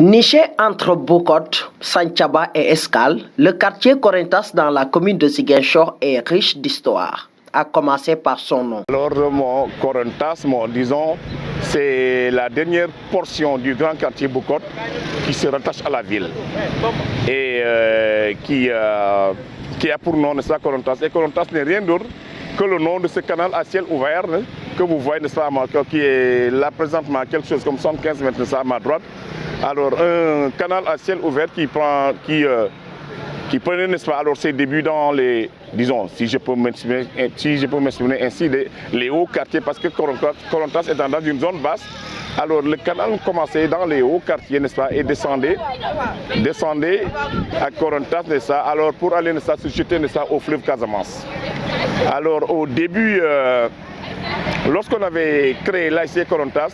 Niché entre Boucotte, Santhiaba et Escale, le quartier Corinthas dans la commune de Ziguinchor est riche d'histoire, à commencer par son nom. Alors, Corinthas, disons, c'est la dernière portion du grand quartier Boucotte qui se rattache à la ville et qui a pour nom, n'est-ce pas, Corinthas. Et Corinthas n'est rien d'autre que le nom de ce canal à ciel ouvert, hein, que vous voyez, n'est-ce pas, qui est là présentement à quelque chose comme 75 mètres, n'est-ce pas, à ma droite. Alors, un canal à ciel ouvert qui prenait, n'est-ce pas, alors ses débuts dans les, disons, si je peux m'exprimer ainsi, les hauts quartiers, parce que Corinthas est dans une zone basse. Alors, le canal commençait dans les hauts quartiers, n'est-ce pas, et descendait à Corinthas, n'est-ce pas, alors pour aller, n'est-ce pas, se jeter, n'est-ce pas, au fleuve Casamance. Alors, au début, lorsqu'on avait créé l'AIC Corinthas,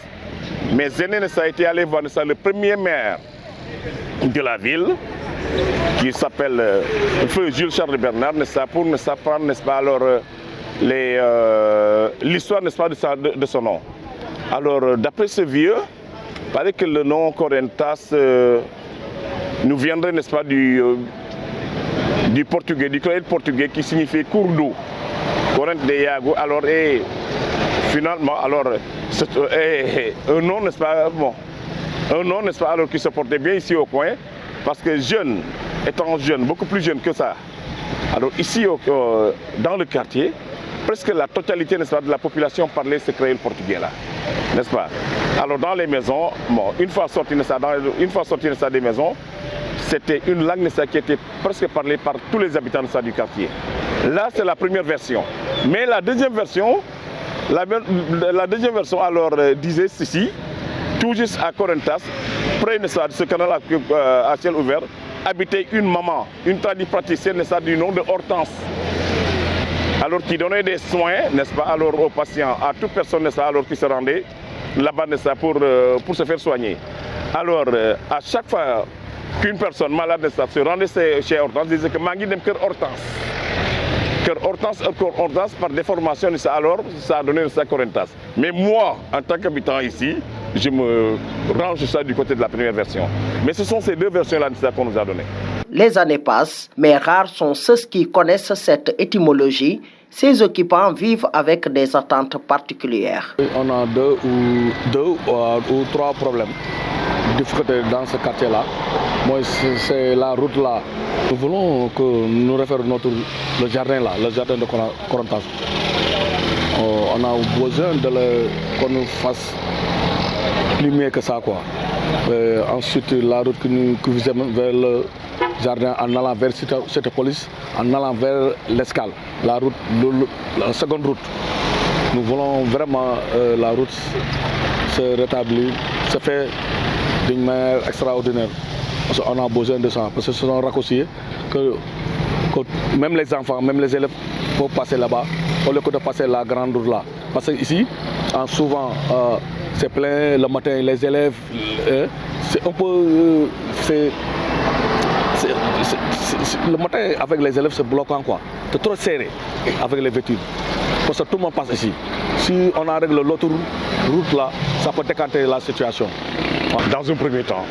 mes aînés, n'est-ce pas, étaient allés voir, n'est-ce pas, le premier maire de la ville, qui s'appelle feu Jules Charles Bernard, n'est-ce pas, pour ne s'apprendre, n'est-ce pas, alors l'histoire, n'est-ce pas, de son nom. Alors, d'après ce vieux, il paraît que le nom Corinthas nous viendrait, n'est-ce pas, du portugais, du créole portugais qui signifie cours d'eau, Corinthe de Yago. Alors, et finalement, alors, un nom, n'est-ce pas, bon, un nom, n'est-ce pas, alors qui se portait bien ici au coin, parce que jeune, étant jeune, beaucoup plus jeune que ça, alors ici, dans le quartier, presque la totalité, n'est-ce pas, de la population parlait ce créole portugais là, n'est-ce pas? Alors dans les maisons, bon, une fois sorti, n'est-ce pas, des maisons, c'était une langue, n'est-ce pas, qui était presque parlée par tous les habitants, n'est-ce pas, du quartier. Là, c'est la première version. Mais la deuxième version, alors disait ceci: tout juste à Corinthas, près, n'est-ce pas, de ce canal à ciel ouvert, habitait une maman, une tradipraticienne, n'est-ce pas, du nom de Hortense. Alors qui donnait des soins, n'est-ce pas, alors aux patients, à toute personne, n'est-ce pas, alors qui se rendait là-bas, n'est-ce pas, pour se faire soigner. Alors, à chaque fois qu'une personne malade, n'est-ce pas, se rendait chez Hortense, disait que Mangi n'aime que Hortense. Hortense, par déformation, alors ça a donné ça Corinthas. Mais moi, en tant qu'habitant ici, je me range ça du côté de la première version. Mais ce sont ces deux versions-là qu'on nous a données. Les années passent, mais rares sont ceux qui connaissent cette étymologie. Ces occupants vivent avec des attentes particulières. On a deux ou trois problèmes, difficultés dans ce quartier-là. Moi, c'est la route là. Nous voulons que nous référions le jardin là, le jardin de Corinthas. On a besoin qu'on nous fasse plus mieux que ça, quoi. Ensuite, la route que nous faisons vers le jardin en allant vers cette police, en allant vers l'Escale, la route, la seconde route. Nous voulons vraiment la route se rétablir, se fait d'une manière extraordinaire. Parce qu'on a besoin de ça, parce que ce sont raccourcis que même les enfants, même les élèves peuvent passer là-bas, au lieu de passer la grande route là. Parce qu'ici, souvent, c'est plein le matin, les élèves, c'est un peu... le matin avec les élèves c'est bloquant, quoi. C'est trop serré avec les voitures. Parce que tout le monde passe ici. Si on arrête l'autre route là, ça peut décanter la situation. Dans un premier temps,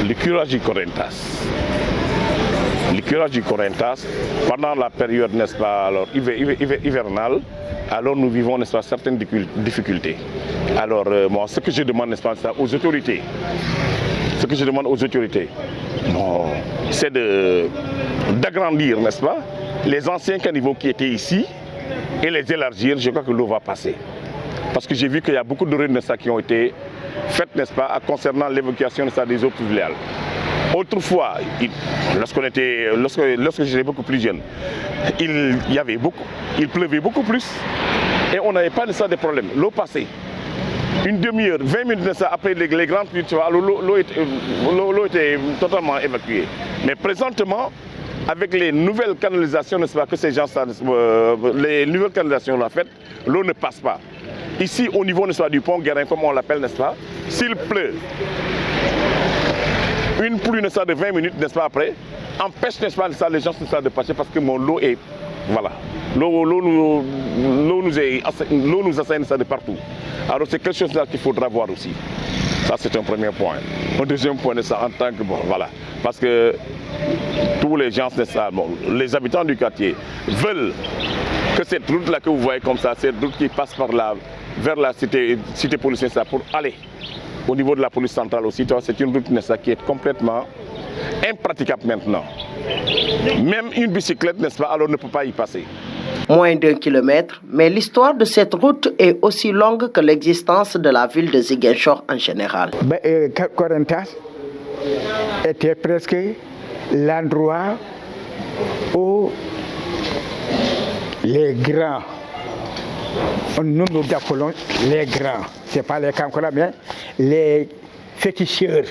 le curage du Corinthas, pendant la période, n'est-ce pas, alors, hivernale, alors nous vivons, n'est-ce pas, certaines difficultés. Alors, moi, ce que je demande, n'est-ce pas, aux autorités, bon, c'est d'agrandir, n'est-ce pas, les anciens caniveaux qui étaient ici et les élargir. Je crois que l'eau va passer. Parce que j'ai vu qu'il y a beaucoup de rues, qui ont été faites, n'est-ce pas, concernant l'évacuation des eaux pluviales. Autrefois, lorsque j'étais beaucoup plus jeune, il pleuvait beaucoup plus et on n'avait pas de problème. L'eau passait. Une demi-heure, 20 minutes après les grandes pluies, l'eau était totalement évacuée. Mais présentement, avec les nouvelles canalisations, n'est-ce pas, que ces gens, les nouvelles canalisations l'ont faites, l'eau ne passe pas. Ici, au niveau, n'est-ce pas, du pont Guérin, comme on l'appelle, n'est-ce pas, s'il pleut, une pluie, n'est-ce pas, de 20 minutes, n'est-ce pas, après, empêche, n'est-ce pas, les gens, n'est-ce pas, de passer parce que mon eau est, voilà. L'eau nous assène ça de partout. Alors c'est quelque chose là qu'il faudra voir aussi. Ça c'est un premier point. Un deuxième point de ça en tant que voilà, parce que tous les gens, les habitants du quartier veulent que cette route là que vous voyez comme ça, cette route qui passe par là vers la cité policière, ça pour aller au niveau de la police centrale aussi, c'est une route qui est complètement impraticable maintenant. Même une bicyclette, n'est-ce pas, alors ne peut pas y passer. Moins d'1 kilomètre, mais l'histoire de cette route est aussi longue que l'existence de la ville de Ziguinchor en général. Corentas était presque l'endroit où les grands, nous appelons les grands, ce n'est pas les Kankora, mais les féticheurs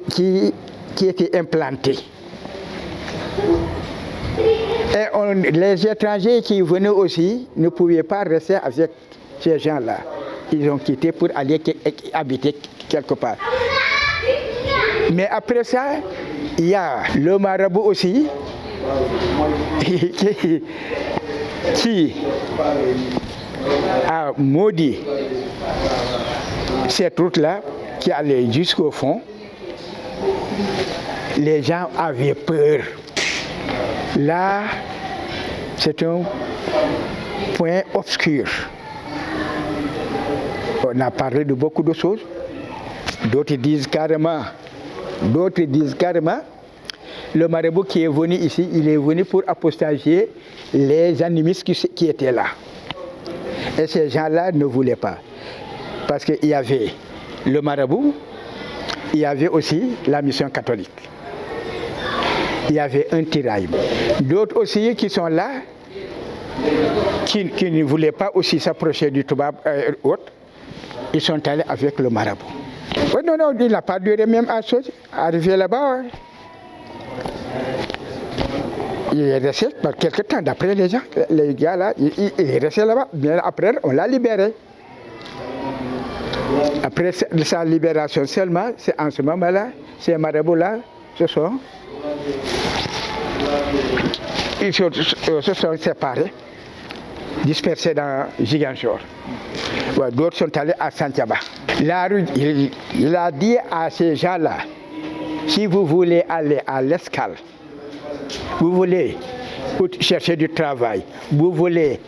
qui étaient implantés. Et les étrangers qui venaient aussi ne pouvaient pas rester avec ces gens-là. Ils ont quitté pour aller habiter quelque part. Mais après ça, il y a le marabout aussi qui a maudit cette route-là qui allait jusqu'au fond. Les gens avaient peur. Là, c'est un point obscur. On a parlé de beaucoup de choses. D'autres disent carrément, le marabout qui est venu ici, il est venu pour apostasier les animistes qui étaient là. Et ces gens-là ne voulaient pas. Parce qu'il y avait le marabout, il y avait aussi la mission catholique. Il y avait un tirail. D'autres aussi qui sont là, qui ne voulaient pas aussi s'approcher du Toubab autre, ils sont allés avec le marabout. Oh, non, il n'a pas duré même à arriver là-bas. Ouais. Il est resté par quelques temps, d'après les gens, les gars là, il est resté là-bas. Bien après, on l'a libéré. Après sa libération seulement, c'est en ce moment-là, ces marabouts-là ils se sont séparés, dispersés dans Ziguinchor. Ouais, d'autres sont allés à Santhiaba. La rue, il a dit à ces gens-là, si vous voulez aller à l'Escale, vous voulez chercher du travail, vous voulez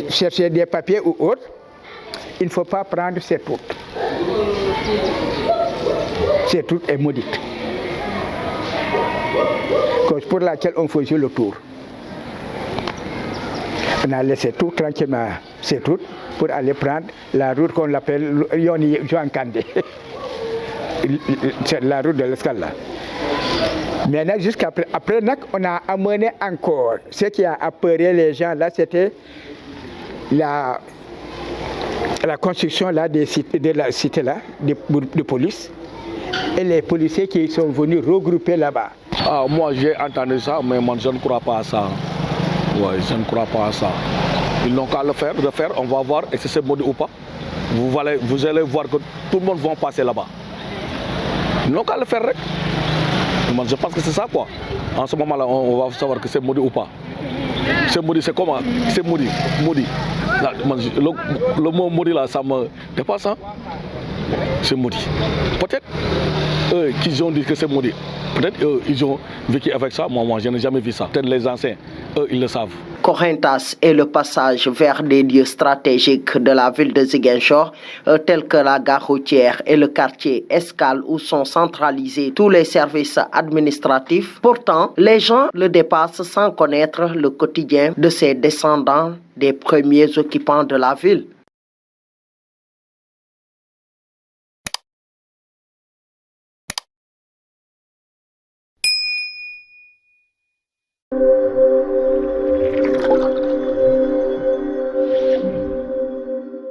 chercher des papiers ou autre, il ne faut pas prendre cette route. Cette route est maudite. Cause pour laquelle on faisait le tour. On a laissé tout tranquillement cette route pour aller prendre la route qu'on appelle Yoni Joankande. C'est la route de l'Escale là. Maintenant, jusqu'après, on a amené encore. Ce qui a apeuré les gens là, c'était la construction là, de la cité là, de police. Et les policiers qui sont venus regrouper là-bas. Ah, moi j'ai entendu ça, mais moi je ne crois pas à ça. Ouais, je ne crois pas à ça. Ils n'ont qu'à le faire, on va voir est-ce que c'est maudit ou pas. Vous allez voir que tout le monde va passer là-bas. Ils n'ont qu'à le faire. Moi, je pense que c'est ça quoi. En ce moment-là, on va savoir que c'est maudit ou pas. C'est maudit, c'est comment? C'est maudit. Là, le mot maudit là, ça me dépasse. Hein? C'est maudit. Peut-être eux qu'ils ont dit que c'est maudit. Peut-être eux, ils ont vécu avec ça. Moi, je n'ai jamais vu ça. Peut-être les anciens, eux, ils le savent. Corentas est le passage vers des lieux stratégiques de la ville de Ziguinchor, tels que la gare routière et le quartier Escale, où sont centralisés tous les services administratifs. Pourtant, les gens le dépassent sans connaître le quotidien de ses descendants, des premiers occupants de la ville.